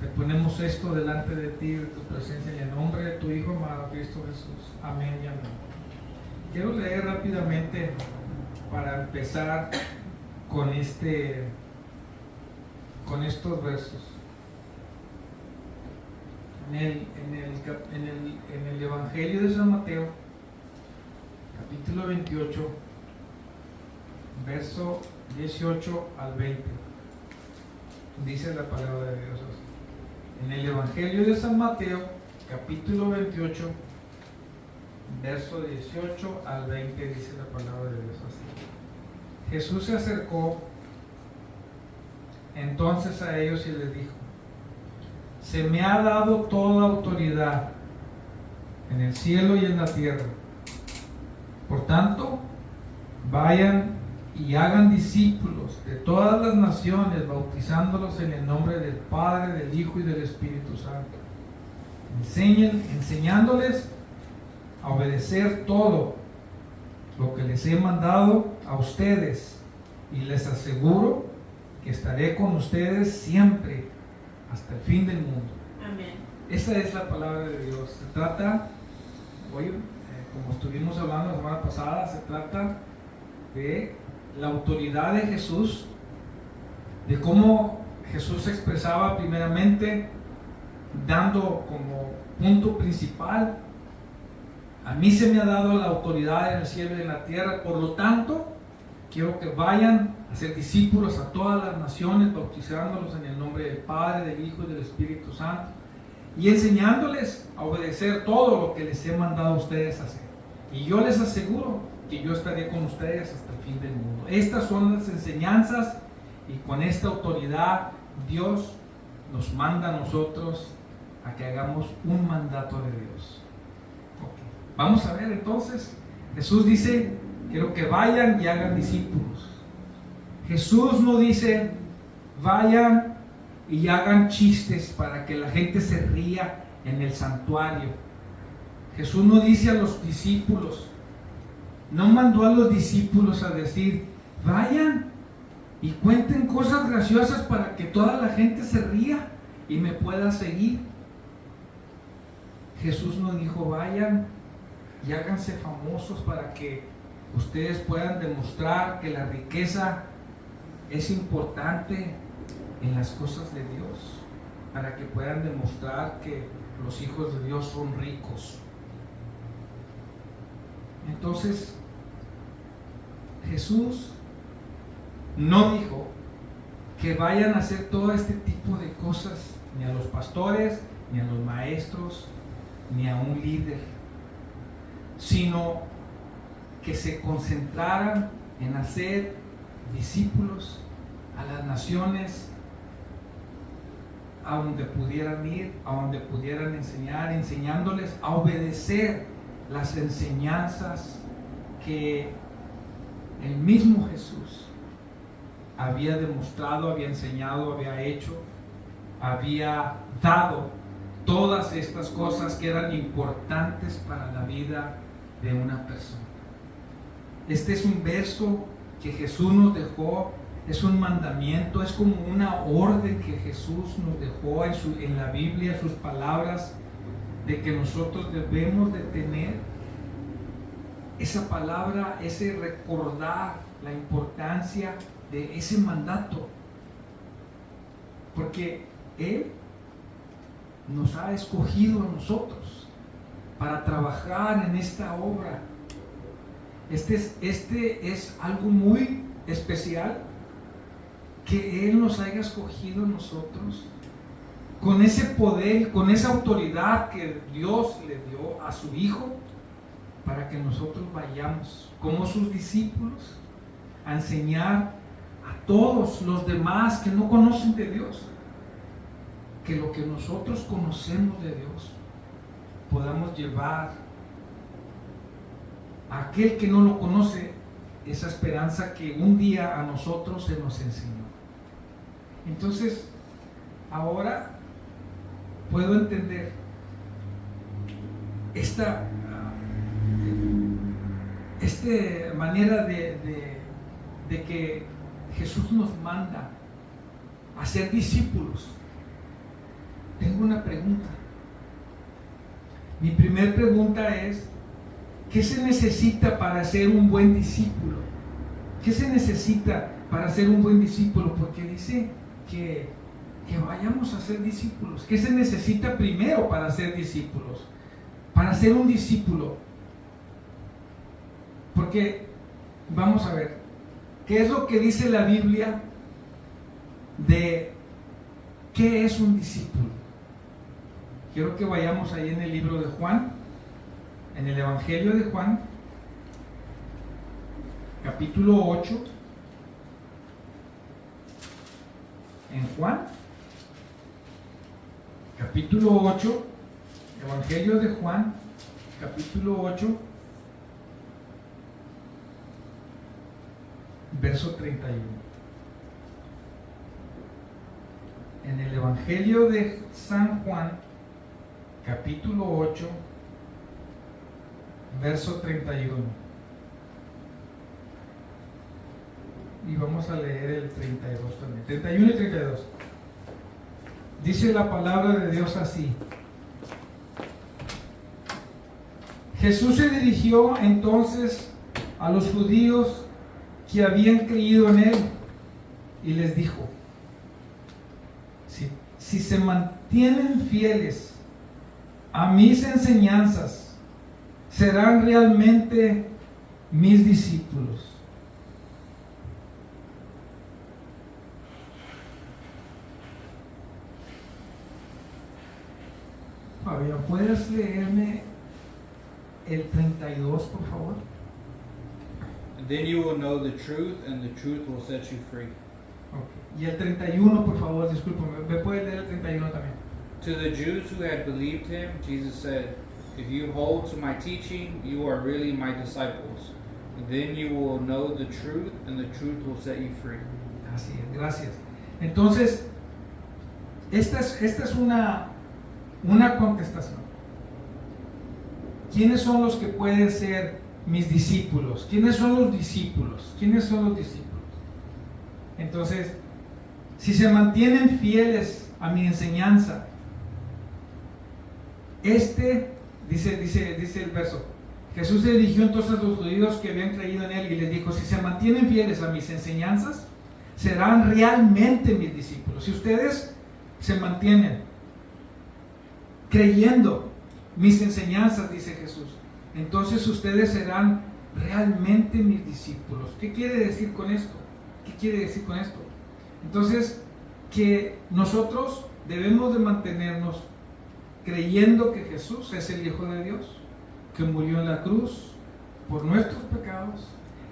Te ponemos esto delante de ti, de tu presencia, en el nombre de tu Hijo amado Cristo Jesús. Amén y amén. Quiero leer rápidamente para empezar con estos versos. En el Evangelio de San Mateo, capítulo 28, verso 18 al 20, dice la palabra de Dios así. En el Evangelio de San Mateo, capítulo 28, verso 18 al 20, dice la palabra de Dios así. Jesús se acercó entonces a ellos y les dijo: se me ha dado toda autoridad en el cielo y en la tierra. Por tanto, vayan y hagan discípulos de todas las naciones, bautizándolos en el nombre del Padre, del Hijo y del Espíritu Santo, enseñándoles a obedecer todo lo que les he mandado a ustedes, y les aseguro que estaré con ustedes siempre hasta el fin del mundo. Amén. Esa es la palabra de Dios. Se trata, hoy, como estuvimos hablando la semana pasada, se trata de la autoridad de Jesús, de cómo Jesús se expresaba primeramente, dando como punto principal: a mí se me ha dado la autoridad en el cielo y en la tierra, por lo tanto, quiero que vayan a ser discípulos a todas las naciones, bautizándolos en el nombre del Padre, del Hijo y del Espíritu Santo, y enseñándoles a obedecer todo lo que les he mandado a ustedes hacer. Y yo les aseguro que yo estaré con ustedes hasta el fin del mundo. Estas son las enseñanzas, y con esta autoridad Dios nos manda a nosotros a que hagamos un mandato de Dios. Okay. Vamos a ver entonces. Jesús dice: quiero que vayan y hagan discípulos. Jesús no dice: vayan y hagan chistes para que la gente se ría en el santuario. Jesús no dice a los discípulos, no mandó a los discípulos a decir: vayan y cuenten cosas graciosas para que toda la gente se ría y me pueda seguir. Jesús no dijo: vayan y háganse famosos para que ustedes puedan demostrar que la riqueza es importante en las cosas de Dios, para que puedan demostrar que los hijos de Dios son ricos. Entonces, Jesús no dijo que vayan a hacer todo este tipo de cosas, ni a los pastores, ni a los maestros, ni a un líder, sino que se concentraran en hacer discípulos a las naciones, a donde pudieran ir, a donde pudieran enseñar, enseñándoles a obedecer las enseñanzas que el mismo Jesús había demostrado, había enseñado, había hecho, había dado todas estas cosas que eran importantes para la vida de una persona. Este es un verso que Jesús nos dejó, es un mandamiento, es como una orden que Jesús nos dejó en la Biblia, sus palabras, de que nosotros debemos de tener esa palabra, ese recordar la importancia de ese mandato, porque Él nos ha escogido a nosotros para trabajar en esta obra. Este es algo muy especial, que Él nos haya escogido a nosotros con ese poder, con esa autoridad que Dios le dio a su Hijo, para que nosotros vayamos como sus discípulos a enseñar a todos los demás que no conocen de Dios, que lo que nosotros conocemos de Dios podamos llevar a aquel que no lo conoce esa esperanza que un día a nosotros se nos enseñó. Entonces, ahora puedo entender esta manera de que Jesús nos manda a ser discípulos tengo una pregunta. Mi primer pregunta es, ¿qué se necesita para ser un buen discípulo? ¿Qué se necesita para ser un buen discípulo? Porque dice que vayamos a ser discípulos. ¿Qué se necesita primero para ser discípulos? Para ser un discípulo. Porque, vamos a ver, ¿qué es lo que dice la Biblia de qué es un discípulo? Quiero que vayamos ahí en el libro de Juan, en el Evangelio de Juan, capítulo 8. En Juan, capítulo 8, Evangelio de Juan, capítulo 8, verso 31. En el Evangelio de San Juan, capítulo 8, verso 31. Y vamos a leer el 32 también. 31 y 32. Dice la palabra de Dios así. Jesús se dirigió entonces a los judíos que habían creído en él y les dijo: si se mantienen fieles a mis enseñanzas, serán realmente mis discípulos. Fabián, ¿puedes leerme el 32, por favor? And then you will know the truth, and the truth will set you free. Okay. Y el 31, por favor, discúlpame, ¿me puedes leer el 31 también? To the Jews who had believed him, Jesus said, "If you hold to my teaching, you are really my disciples. Then you will know the truth, and the truth will set you free." Así es, gracias. Entonces, esta es una contestación. ¿Quiénes son los que pueden ser mis discípulos? ¿Quiénes son los discípulos? ¿Quiénes son los discípulos? Entonces, si se mantienen fieles a mi enseñanza, dice el verso, Jesús se dirigió entonces a los judíos que habían creído en él y les dijo: si se mantienen fieles a mis enseñanzas, serán realmente mis discípulos. Si ustedes se mantienen creyendo mis enseñanzas, dice Jesús, entonces ustedes serán realmente mis discípulos. ¿Qué quiere decir con esto? ¿Qué quiere decir con esto? Entonces, que nosotros debemos de mantenernos creyendo que Jesús es el Hijo de Dios, que murió en la cruz por nuestros pecados,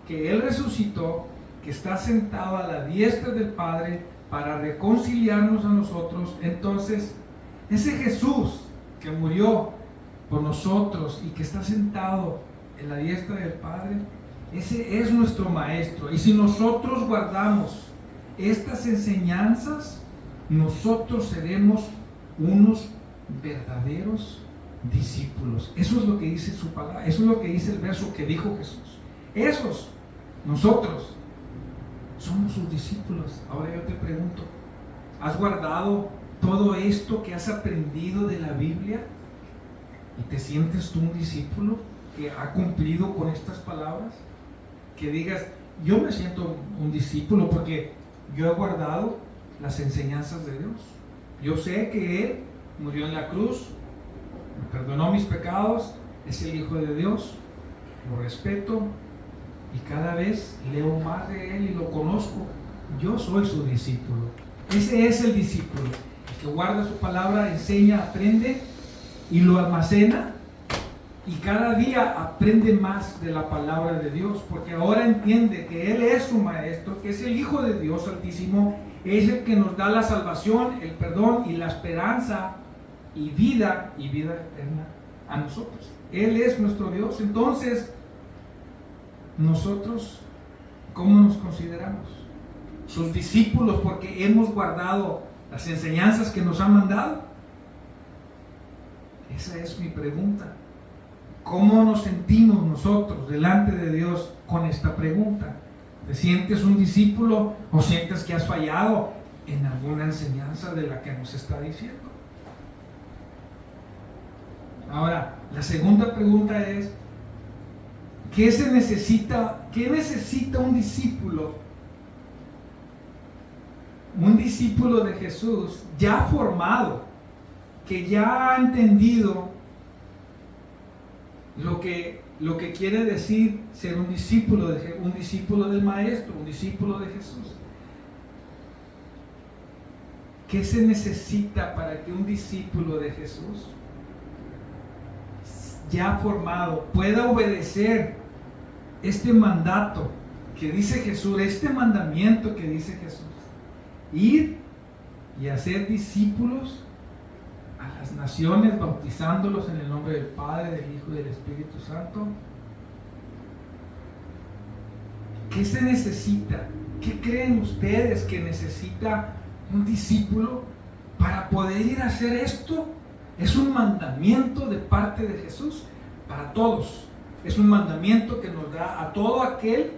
que Él resucitó, que está sentado a la diestra del Padre para reconciliarnos a nosotros. Entonces, ese Jesús que murió por nosotros y que está sentado en la diestra del Padre, ese es nuestro Maestro. Y si nosotros guardamos estas enseñanzas, nosotros seremos unos verdaderos discípulos. Eso es lo que dice su palabra, eso es lo que dice el verso que dijo Jesús. Nosotros somos sus discípulos. Ahora yo te pregunto, ¿has guardado todo esto que has aprendido de la Biblia? ¿Y te sientes tú un discípulo que ha cumplido con estas palabras? Que digas: yo me siento un discípulo porque yo he guardado las enseñanzas de Dios. Yo sé que Él murió en la cruz, me perdonó mis pecados, es el Hijo de Dios, lo respeto y cada vez leo más de Él y lo conozco. Yo soy su discípulo. Ese es el discípulo, el que guarda su palabra, enseña, aprende y lo almacena, y cada día aprende más de la palabra de Dios, porque ahora entiende que Él es su Maestro, que es el Hijo de Dios Altísimo, es el que nos da la salvación, el perdón y la esperanza y vida eterna a nosotros. Él es nuestro Dios. Entonces, nosotros, ¿cómo nos consideramos? Sus discípulos, porque hemos guardado las enseñanzas que nos han mandado. Esa es mi pregunta. ¿Cómo nos sentimos nosotros delante de Dios con esta pregunta? ¿Te sientes un discípulo o sientes que has fallado en alguna enseñanza de la que nos está diciendo? Ahora, la segunda pregunta es, ¿qué necesita un discípulo? Un discípulo de Jesús ya formado, que ya ha entendido lo que quiere decir ser un discípulo del Maestro, un discípulo de Jesús. ¿Qué se necesita para que un discípulo de Jesús ya formado pueda obedecer este mandato que dice Jesús, este mandamiento que dice Jesús? Ir y hacer discípulos a las naciones, bautizándolos en el nombre del Padre, del Hijo y del Espíritu Santo. ¿Qué se necesita? ¿Qué creen ustedes que necesita un discípulo para poder ir a hacer esto? Es un mandamiento de parte de Jesús para todos. Es un mandamiento que nos da a todo aquel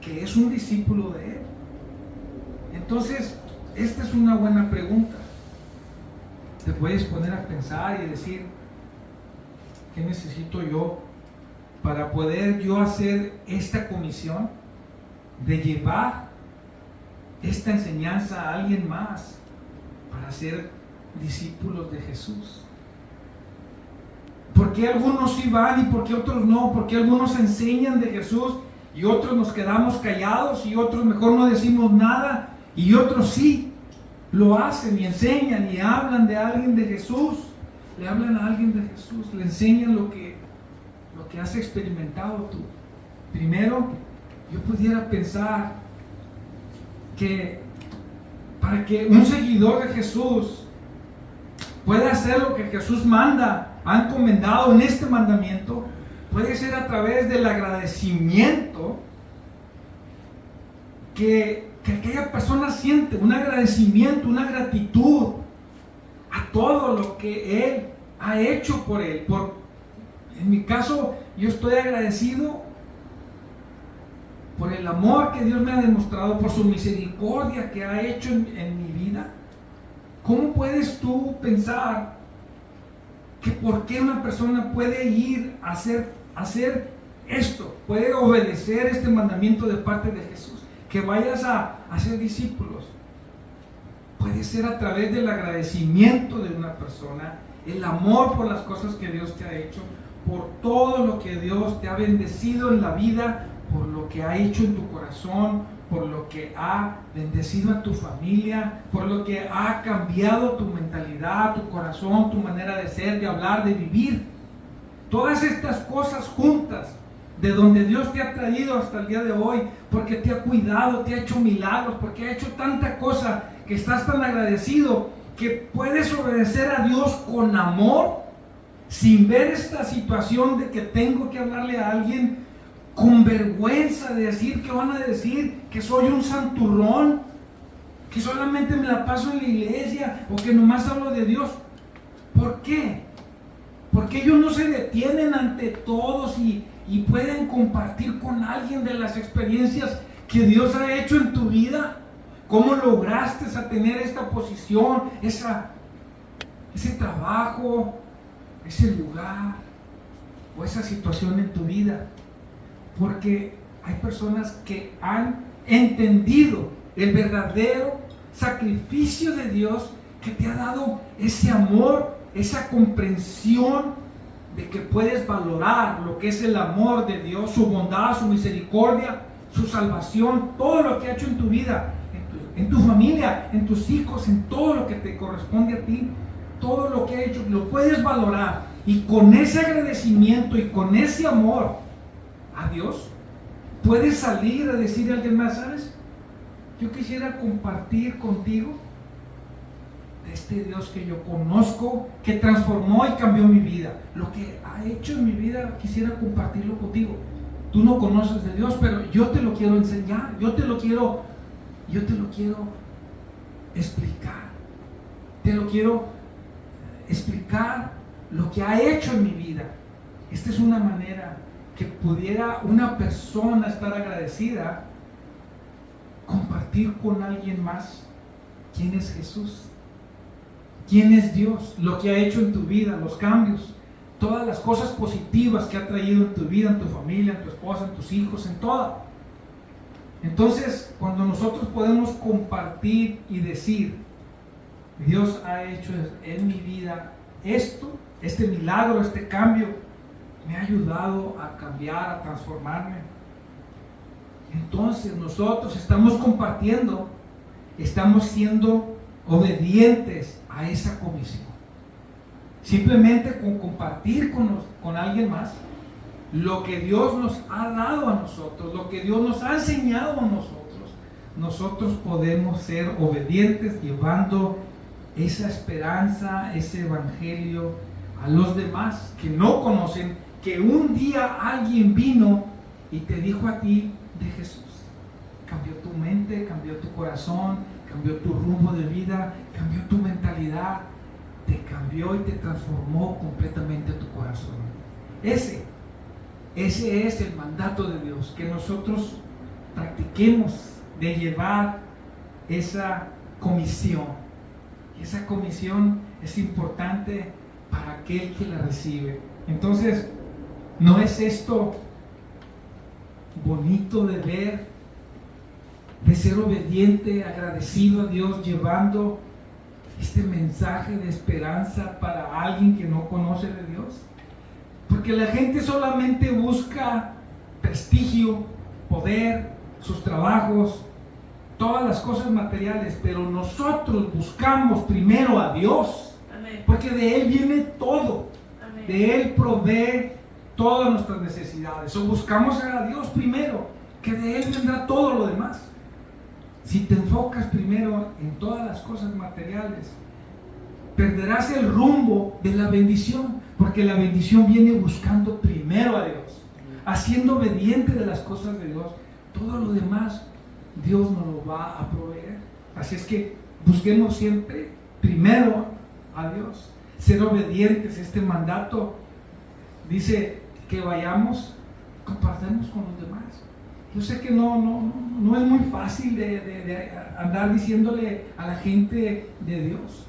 que es un discípulo de Él. Entonces, esta es una buena pregunta. Te puedes poner a pensar y decir, ¿qué necesito yo para poder yo hacer esta comisión de llevar esta enseñanza a alguien más para ser discípulos de Jesús? ¿Por qué algunos sí van y por qué otros no? ¿Por qué algunos enseñan de Jesús y otros nos quedamos callados y otros mejor no decimos nada y otros sí lo hacen y enseñan y hablan de alguien de Jesús? Le hablan a alguien de Jesús, le enseñan lo que has experimentado tú. Primero, yo pudiera pensar que para que un seguidor de Jesús pueda hacer lo que Jesús manda, ha encomendado en este mandamiento, puede ser a través del agradecimiento que aquella persona siente, un agradecimiento, una gratitud a todo lo que Él ha hecho por él. En mi caso, yo estoy agradecido por el amor que Dios me ha demostrado, por su misericordia que ha hecho en mi vida. ¿Cómo puedes tú pensar que por qué una persona puede ir a hacer esto, puede obedecer este mandamiento de parte de Jesús, que vayas a hacer discípulos? Puede ser a través del agradecimiento de una persona, el amor por las cosas que Dios te ha hecho, por todo lo que Dios te ha bendecido en la vida, por lo que ha hecho en tu corazón, por lo que ha bendecido a tu familia, por lo que ha cambiado tu mentalidad, tu corazón, tu manera de ser, de hablar, de vivir. Todas estas cosas juntas, de donde Dios te ha traído hasta el día de hoy, porque te ha cuidado, te ha hecho milagros, porque ha hecho tanta cosa, que estás tan agradecido, que puedes obedecer a Dios con amor, sin ver esta situación de que tengo que hablarle a alguien con vergüenza de decir, ¿qué van a decir? Que soy un santurrón, que solamente me la paso en la iglesia, o que nomás hablo de Dios. ¿Por qué? Porque ellos no se detienen ante todos y pueden compartir con alguien de las experiencias que Dios ha hecho en tu vida. ¿Cómo lograste a tener esta posición, ese trabajo, ese lugar o esa situación en tu vida? Porque hay personas que han entendido el verdadero sacrificio de Dios, que te ha dado ese amor, esa comprensión de que puedes valorar lo que es el amor de Dios, su bondad, su misericordia, su salvación, todo lo que ha hecho en tu vida, en tu familia, en tus hijos, en todo lo que te corresponde a ti. Todo lo que ha hecho lo puedes valorar, y con ese agradecimiento y con ese amor a Dios puedes salir a decirle a alguien más, ¿sabes? Yo quisiera compartir contigo de este Dios que yo conozco, que transformó y cambió mi vida. Lo que ha hecho en mi vida quisiera compartirlo contigo. Tú no conoces de Dios, pero yo te lo quiero enseñar, yo te lo quiero explicar. Te lo quiero explicar lo que ha hecho en mi vida. Esta es una manera que pudiera una persona estar agradecida, compartir con alguien más quién es Jesús, quién es Dios, lo que ha hecho en tu vida, los cambios, todas las cosas positivas que ha traído en tu vida, en tu familia, en tu esposa, en tus hijos, en toda. Entonces, cuando nosotros podemos compartir y decir, Dios ha hecho en mi vida esto, este milagro, este cambio, me ha ayudado a cambiar, a transformarme. Entonces nosotros estamos compartiendo, estamos siendo obedientes a esa comisión. Simplemente con compartir con alguien más lo que Dios nos ha dado a nosotros, lo que Dios nos ha enseñado a nosotros podemos ser obedientes llevando esa esperanza, ese evangelio a los demás que no conocen, que un día alguien vino y te dijo a ti de Jesús. Cambió tu mente, cambió tu corazón, cambió tu rumbo de vida, cambió tu mentalidad, te cambió y te transformó completamente tu corazón. Ese es el mandato de Dios, que nosotros practiquemos de llevar esa comisión. Y esa comisión es importante para aquel que la recibe. Entonces, ¿no es esto bonito de ver, de ser obediente, agradecido a Dios, llevando este mensaje de esperanza para alguien que no conoce de Dios? Porque la gente solamente busca prestigio, poder, sus trabajos, todas las cosas materiales, pero nosotros buscamos primero a Dios. Amén. Porque de Él viene todo. Amén. De Él provee todas nuestras necesidades. O buscamos a Dios primero, que de Él vendrá todo lo demás. Si te enfocas primero en todas las cosas materiales, perderás el rumbo de la bendición, porque la bendición viene buscando primero a Dios, haciendo obediente de las cosas de Dios. Todo lo demás Dios nos lo va a proveer. Así es que busquemos siempre primero a Dios, ser obedientes. Este mandato dice que vayamos, compartamos con los demás. Yo sé que no es muy fácil de andar diciéndole a la gente de Dios,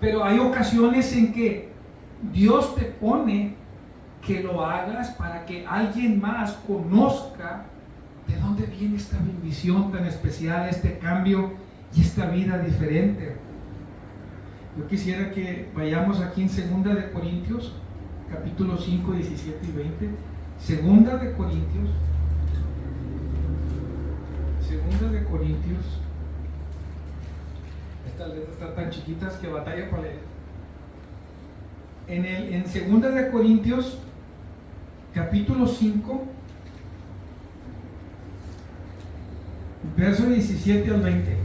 pero hay ocasiones en que Dios te pone que lo hagas para que alguien más conozca de dónde viene esta bendición tan especial, este cambio y esta vida diferente. Yo quisiera que vayamos aquí en 2 de Corintios, capítulo 5, 17 y 20. 2 de Corintios. Estas letras están tan chiquitas que batalla para leer. En 2 de Corintios, capítulo 5, verso 17 al 20.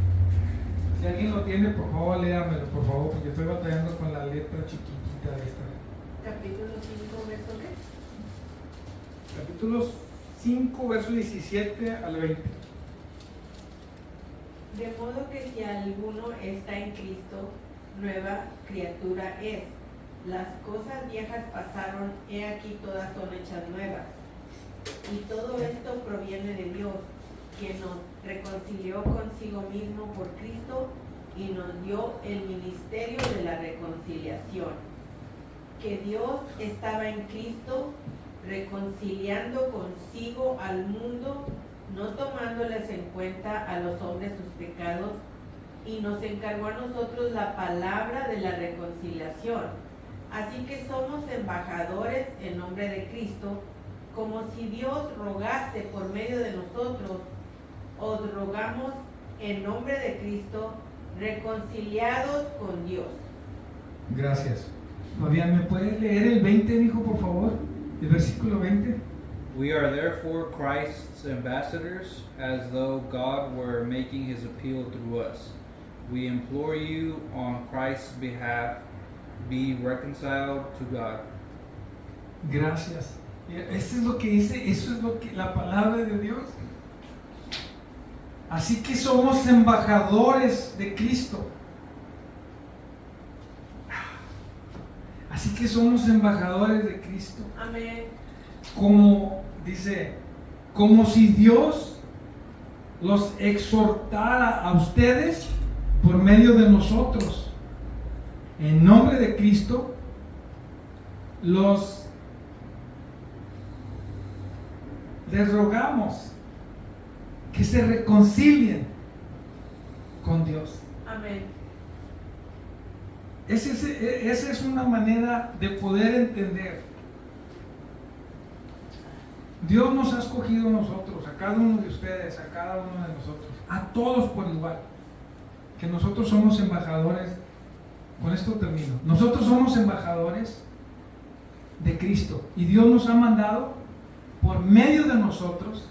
Si alguien lo tiene, por favor, léamelo, por favor, porque estoy batallando con la letra chiquitita de esta. Capítulo 5, verso qué? Capítulo 5, verso 17 al 20. De modo que si alguno está en Cristo, nueva criatura es. Las cosas viejas pasaron, he aquí todas son hechas nuevas. Y todo esto proviene de Dios, quien nos reconcilió consigo mismo por Cristo y nos dio el ministerio de la reconciliación. Que Dios estaba en Cristo reconciliando consigo al mundo, no tomándoles en cuenta a los hombres sus pecados, y nos encargó a nosotros la palabra de la reconciliación. Así que somos embajadores en nombre de Cristo, como si Dios rogase por medio de nosotros. Os rogamos en nombre de Cristo, reconciliados con Dios. Gracias. Fabián, ¿me puedes leer el 20, dijo, por favor? El versículo 20. We are therefore Christ's ambassadors, as though God were making his appeal through us. We implore you on Christ's behalf, be reconciled to God. Gracias. Eso es lo que dice, eso es lo que la palabra de Dios. Así que somos embajadores de Cristo. Así que somos embajadores de Cristo. Amén. Como dice, como si Dios los exhortara a ustedes por medio de nosotros. en nombre de Cristo, les rogamos que se reconcilien con Dios. Amén. Esa es una manera de poder entender. Dios nos ha escogido a nosotros, a cada uno de ustedes, a cada uno de nosotros, a todos por igual, que nosotros somos embajadores. Con esto termino. Nosotros somos embajadores de Cristo y Dios nos ha mandado por medio de nosotros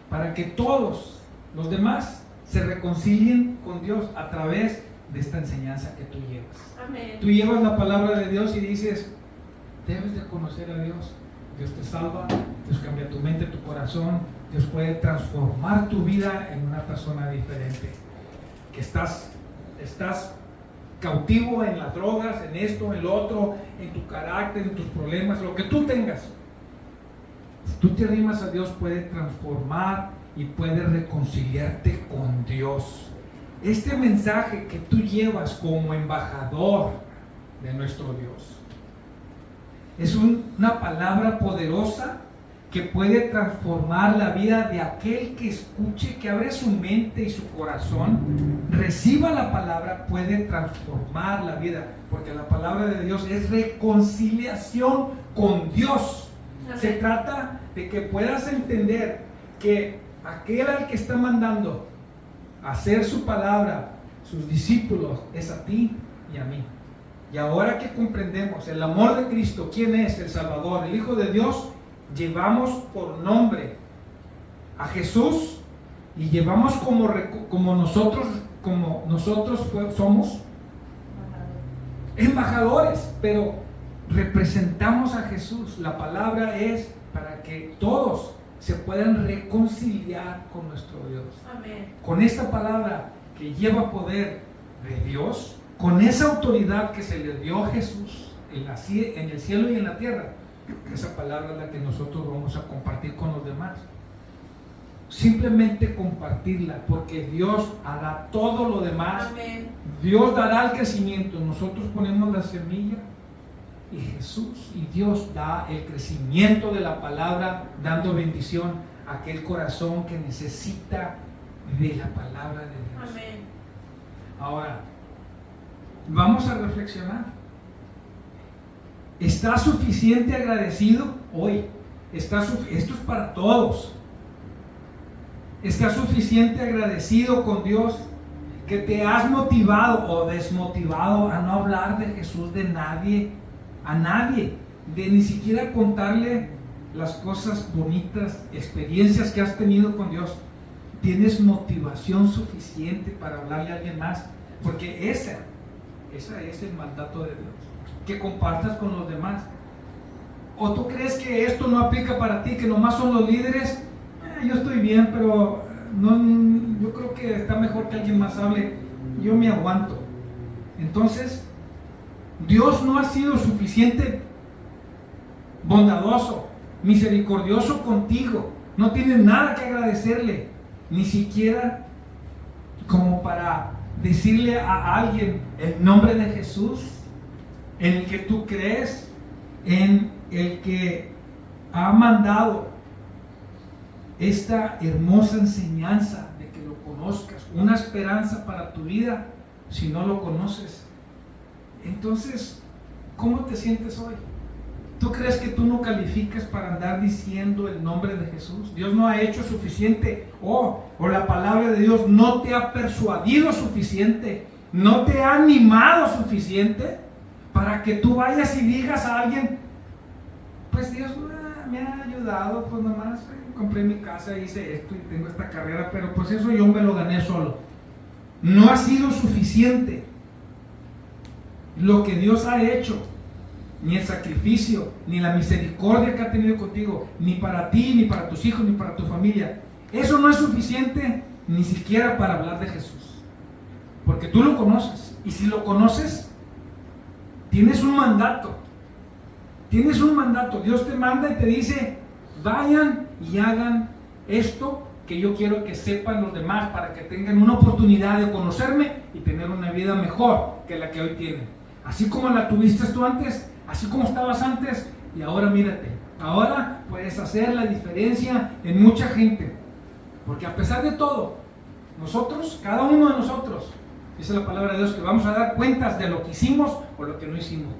para que todos los demás se reconcilien con Dios a través de esta enseñanza que tú llevas. Amén. Tú llevas la palabra de Dios y dices, debes de conocer a Dios. Dios te salva, Dios cambia tu mente, tu corazón, Dios puede transformar tu vida en una persona diferente. Que estás cautivo en las drogas, en esto, en lo otro, en tu carácter, en tus problemas, lo que tú tengas. Si tú te arrimas a Dios, puede transformar y puede reconciliarte con Dios. Este mensaje que tú llevas como embajador de nuestro Dios es una palabra poderosa que puede transformar la vida de aquel que escuche, que abre su mente y su corazón, reciba la palabra, puede transformar la vida, porque la palabra de Dios es reconciliación con Dios. Se trata de que puedas entender que aquel al que está mandando a hacer su palabra, sus discípulos, es a ti y a mí. Y ahora que comprendemos el amor de Cristo, quién es el Salvador, el Hijo de Dios, llevamos por nombre a Jesús y llevamos como nosotros somos embajadores, pero representamos a Jesús. La palabra es para que todos se puedan reconciliar con nuestro Dios. Amén. Con esta palabra que lleva poder de Dios, con esa autoridad que se le dio a Jesús en el cielo y en la tierra, esa palabra es la que nosotros vamos a compartir con los demás. Simplemente compartirla, porque Dios hará todo lo demás. Amén. Dios dará el crecimiento, nosotros ponemos la semilla y Jesús y Dios da el crecimiento de la palabra, dando bendición a aquel corazón que necesita de la palabra de Dios. Amén. Ahora, vamos a reflexionar. ¿Estás suficiente agradecido hoy? Esto es para todos. ¿Estás suficiente agradecido con Dios que te has motivado o desmotivado a no hablar de Jesús de nadie, a nadie, de ni siquiera contarle las cosas bonitas, experiencias que has tenido con Dios? ¿Tienes motivación suficiente para hablarle a alguien más? Porque ese es el mandato de Dios, que compartas con los demás. ¿O tú crees que esto no aplica para ti, que nomás son los líderes? Yo estoy bien, pero yo creo que está mejor que alguien más hable, yo me aguanto. Entonces, Dios no ha sido suficiente bondadoso, misericordioso contigo. No tienes nada que agradecerle, ni siquiera como para decirle a alguien el nombre de Jesús, en el que tú crees, en el que ha mandado esta hermosa enseñanza de que lo conozcas, una esperanza para tu vida si no lo conoces. Entonces, ¿cómo te sientes hoy? ¿Tú crees que tú no calificas para andar diciendo el nombre de Jesús? Dios no ha hecho suficiente, o la palabra de Dios no te ha persuadido suficiente, no te ha animado suficiente para que tú vayas y digas a alguien, pues Dios me ha ayudado, pues nomás compré mi casa, hice esto y tengo esta carrera, pero pues eso yo me lo gané solo. No ha sido suficiente lo que Dios ha hecho, ni el sacrificio, ni la misericordia que ha tenido contigo, ni para ti, ni para tus hijos, ni para tu familia. Eso no es suficiente ni siquiera para hablar de Jesús, porque tú lo conoces, y si lo conoces, tienes un mandato. Tienes un mandato. Dios te manda y te dice, vayan y hagan esto que yo quiero que sepan los demás, para que tengan una oportunidad de conocerme y tener una vida mejor que la que hoy tienen. así como la tuviste tú antes, así como estabas antes, y ahora mírate, ahora puedes hacer la diferencia en mucha gente, porque a pesar de todo, nosotros, cada uno de nosotros, dice la palabra de Dios, que vamos a dar cuentas de lo que hicimos o lo que no hicimos.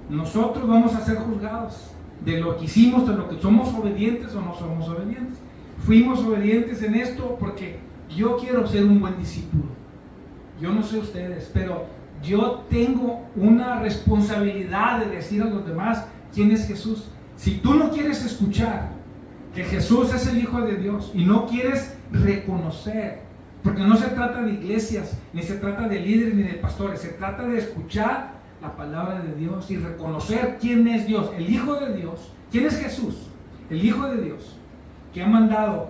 Nosotros vamos a ser juzgados de lo que hicimos, de lo que somos obedientes o no somos obedientes. Fuimos obedientes en esto porque yo quiero ser un buen discípulo. Yo no sé ustedes, pero yo tengo una responsabilidad de decir a los demás quién es Jesús. Si tú no quieres escuchar que Jesús es el Hijo de Dios y no quieres reconocer, porque no se trata de iglesias, ni se trata de líderes ni de pastores, se trata de escuchar la palabra de Dios y reconocer quién es Dios, el Hijo de Dios. ¿Quién es Jesús? El Hijo de Dios, que ha mandado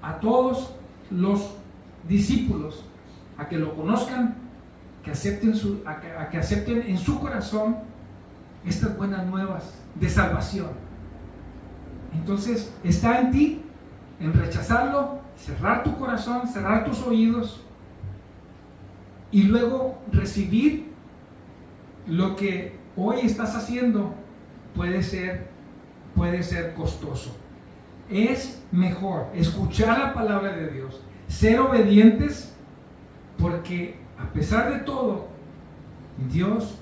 a todos los discípulos a que lo conozcan, que acepten a que acepten en su corazón estas buenas nuevas de salvación. Entonces está en ti, en rechazarlo, cerrar tu corazón, cerrar tus oídos y luego recibir lo que hoy estás haciendo. Puede ser costoso. Es mejor escuchar la palabra de Dios, ser obedientes, porque a pesar de todo, Dios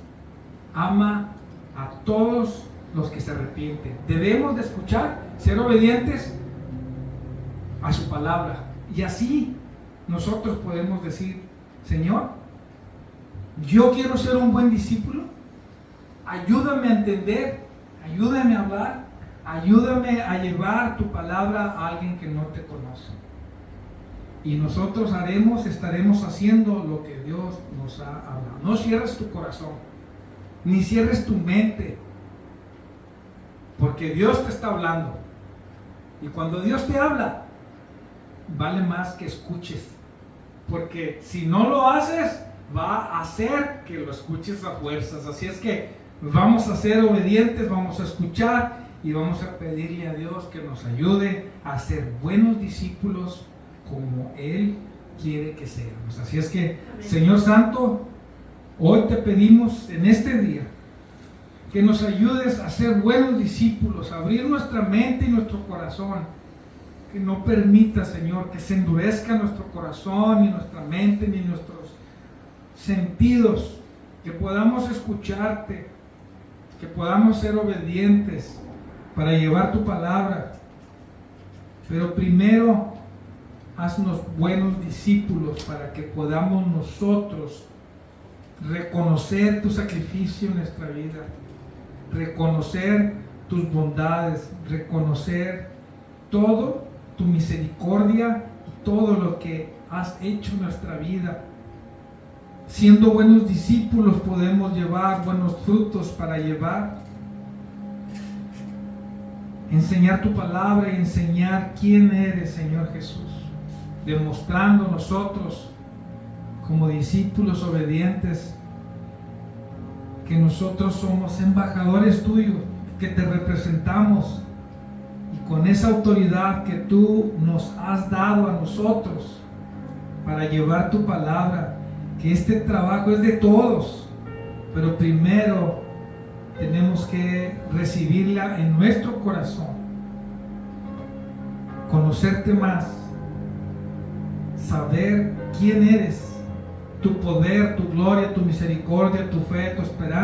ama a todos los que se arrepienten. Debemos de escuchar, ser obedientes a su palabra, y así nosotros podemos decir: Señor, yo quiero ser un buen discípulo, ayúdame a entender, ayúdame a hablar, ayúdame a llevar tu palabra a alguien que no te conoce. Y nosotros estaremos haciendo lo que Dios nos ha hablado. No cierres tu corazón, ni cierres tu mente, porque Dios te está hablando. Y cuando Dios te habla, vale más que escuches, porque si no lo haces, va a hacer que lo escuches a fuerzas. Así es que vamos a ser obedientes, vamos a escuchar y vamos a pedirle a Dios que nos ayude a ser buenos discípulos como Él quiere que seamos. Así es que, Señor Santo, hoy te pedimos en este día que nos ayudes a ser buenos discípulos, a abrir nuestra mente y nuestro corazón. Que no permita, Señor, que se endurezca nuestro corazón, ni nuestra mente, ni nuestros sentidos. Que podamos escucharte, que podamos ser obedientes para llevar tu palabra. Pero primero, haznos buenos discípulos para que podamos nosotros reconocer tu sacrificio en nuestra vida, reconocer tus bondades, reconocer todo tu misericordia y todo lo que has hecho en nuestra vida. Siendo buenos discípulos podemos llevar buenos frutos para enseñar tu palabra y enseñar quién eres, Señor Jesús, demostrando nosotros como discípulos obedientes que nosotros somos embajadores tuyos, que te representamos. Y con esa autoridad que tú nos has dado a nosotros para llevar tu palabra, que este trabajo es de todos, pero primero tenemos que recibirla en nuestro corazón, conocerte más, saber quién eres, tu poder, tu gloria, tu misericordia, tu fe, tu esperanza.